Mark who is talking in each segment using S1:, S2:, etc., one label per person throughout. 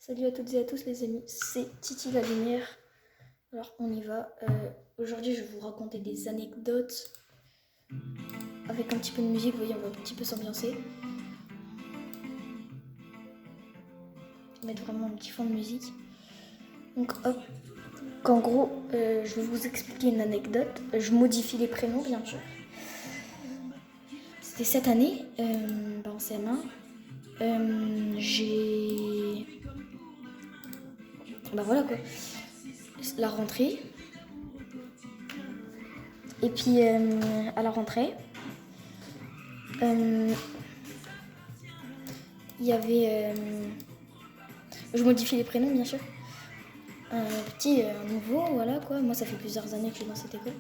S1: Salut à toutes et à tous les amis, c'est Titi la Lumière. Alors on y va. Aujourd'hui je vais vous raconter des anecdotes avec un petit peu de musique, vous voyez on va un petit peu s'ambiancer. Je vais mettre vraiment un petit fond de musique. Donc hop, qu'en gros je vais vous expliquer une anecdote. Je modifie les prénoms bien sûr. C'était cette année, en CM1. J'ai... voilà quoi. La rentrée. Et puis à la rentrée, il y avait... je modifie les prénoms bien sûr. Un nouveau, voilà quoi. Moi ça fait plusieurs années que je suis dans cette école.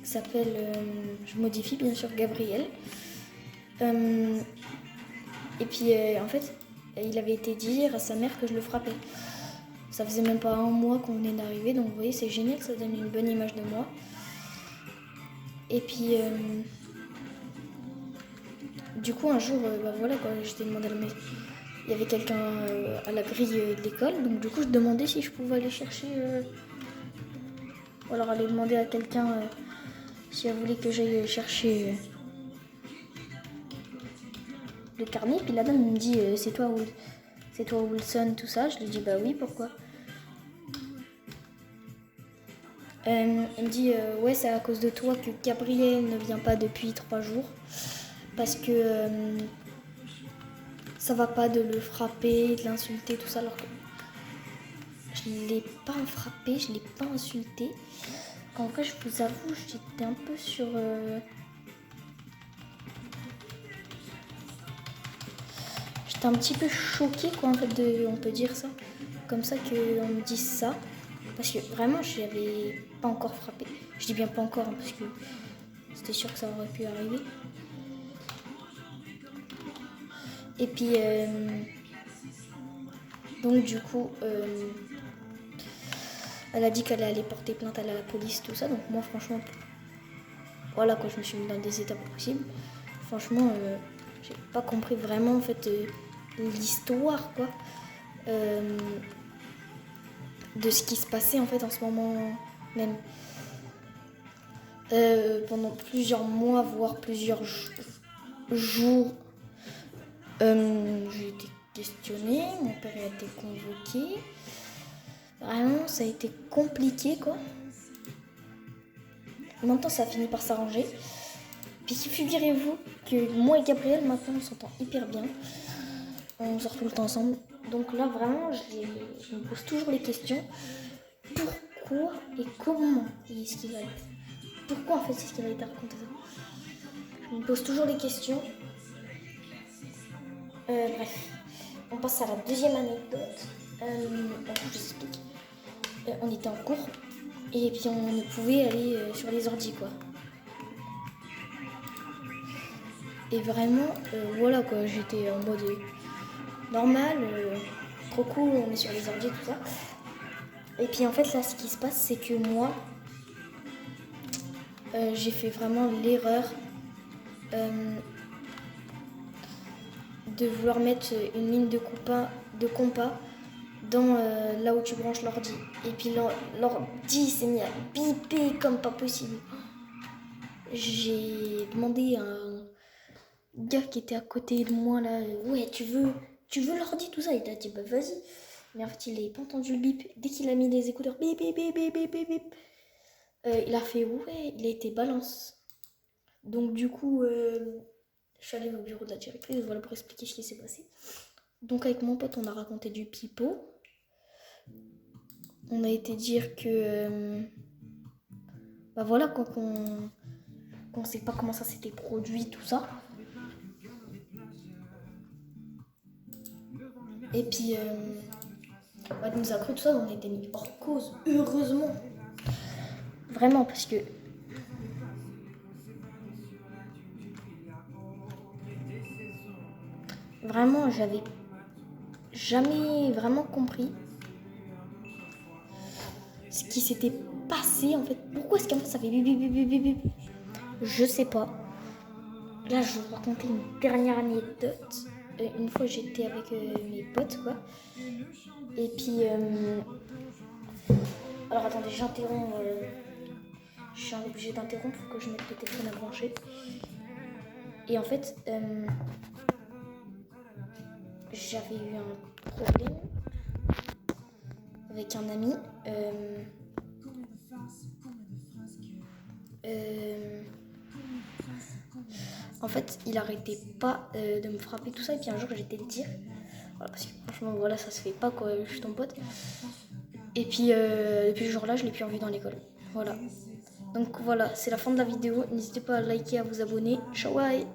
S1: Qui s'appelle, je modifie bien sûr, Gabriel. Et puis en fait, il avait été dire à sa mère que je le frappais. Ça faisait même pas un mois qu'on venait d'arriver, donc vous voyez c'est génial, ça donne une bonne image de moi. Et puis du coup un jour, voilà quoi, j'étais demandé à la maison. Il y avait quelqu'un à la grille de l'école, donc du coup je demandais si je pouvais aller chercher, ou alors aller demander à quelqu'un si elle voulait que j'aille chercher le carnet. Puis la dame me dit c'est toi Wilson, tout ça. Je lui dis bah oui, pourquoi? Elle me dit ouais c'est à cause de toi que Gabriel ne vient pas depuis 3 jours. Parce que ça va pas de le frapper, de l'insulter, tout ça, alors que je l'ai pas frappé, je l'ai pas insulté. En vrai, je vous avoue, j'étais un peu sur... J'étais un petit peu choquée, quoi, en fait, on peut dire ça. Comme ça qu'on me dise ça. Parce que vraiment, je l'avais pas encore frappé. Je dis bien pas encore, hein, parce que c'était sûr que ça aurait pu arriver. Et puis, donc du coup... elle a dit qu'elle allait porter plainte à la police, tout ça. Donc moi, franchement, voilà quoi, je me suis mis dans des états pas possibles. Franchement, j'ai pas compris vraiment en fait l'histoire quoi, de ce qui se passait en fait en ce moment même. Pendant plusieurs mois, voire plusieurs jours, j'ai été questionnée, mon père a été convoqué. Vraiment, ça a été compliqué quoi. Maintenant, ça a fini par s'arranger. Puis figurez-vous que moi et Gabriel, maintenant, on s'entend hyper bien. On sort tout le temps ensemble. Donc là, vraiment, je me pose toujours les questions. Pourquoi et comment est-ce qu'il a été... Pourquoi, en fait, est-ce qu'il a été raconté ça? Je me pose toujours les questions. Bref, on passe à la deuxième anecdote. Je vous explique. On était en cours. Et puis, on ne pouvait aller sur les ordis, quoi. Et vraiment, voilà quoi, j'étais en mode normal, trop cool, on est sur les ordi, tout ça. Et puis en fait là, ce qui se passe, c'est que moi, j'ai fait vraiment l'erreur de vouloir mettre une ligne de compas dans là où tu branches l'ordi. Et puis l'ordi s'est mis à biper comme pas possible. J'ai demandé à un gars qui était à côté de moi là, ouais tu veux l'ordi tout ça, il t'a dit bah vas-y. Mais en fait il n'avait pas entendu le bip. Dès qu'il a mis les écouteurs, bip bip bip bip bip bip bip, il a fait ouais, il a été balance. Donc du coup je suis allée au bureau de la directrice, voilà pour expliquer ce qui s'est passé. Donc avec mon pote on a raconté du pipeau. On a été dire que voilà quoi, qu'on sait pas comment ça s'était produit tout ça. Et puis, elle nous a cru tout ça, on a été mis hors cause, heureusement. Vraiment, parce que... Vraiment, j'avais jamais vraiment compris ce qui s'était passé, en fait. Pourquoi est-ce qu'en fait ça fait bip bip bip bip bip? Je sais pas. Là, je vais vous raconter une dernière anecdote. une fois j'étais avec mes potes quoi. Et puis alors attendez, j'interromps. Je suis obligée d'interrompre pour que je mette le téléphone à brancher. Et en fait, j'avais eu un problème avec un ami. En fait, il arrêtait pas de me frapper, tout ça. Et puis un jour, j'étais le dire. Voilà, parce que franchement, voilà, ça se fait pas quoi, je suis ton pote. Et puis, depuis ce jour-là, je l'ai plus revu dans l'école. Voilà. Donc voilà, c'est la fin de la vidéo. N'hésitez pas à liker, à vous abonner. Ciao, bye!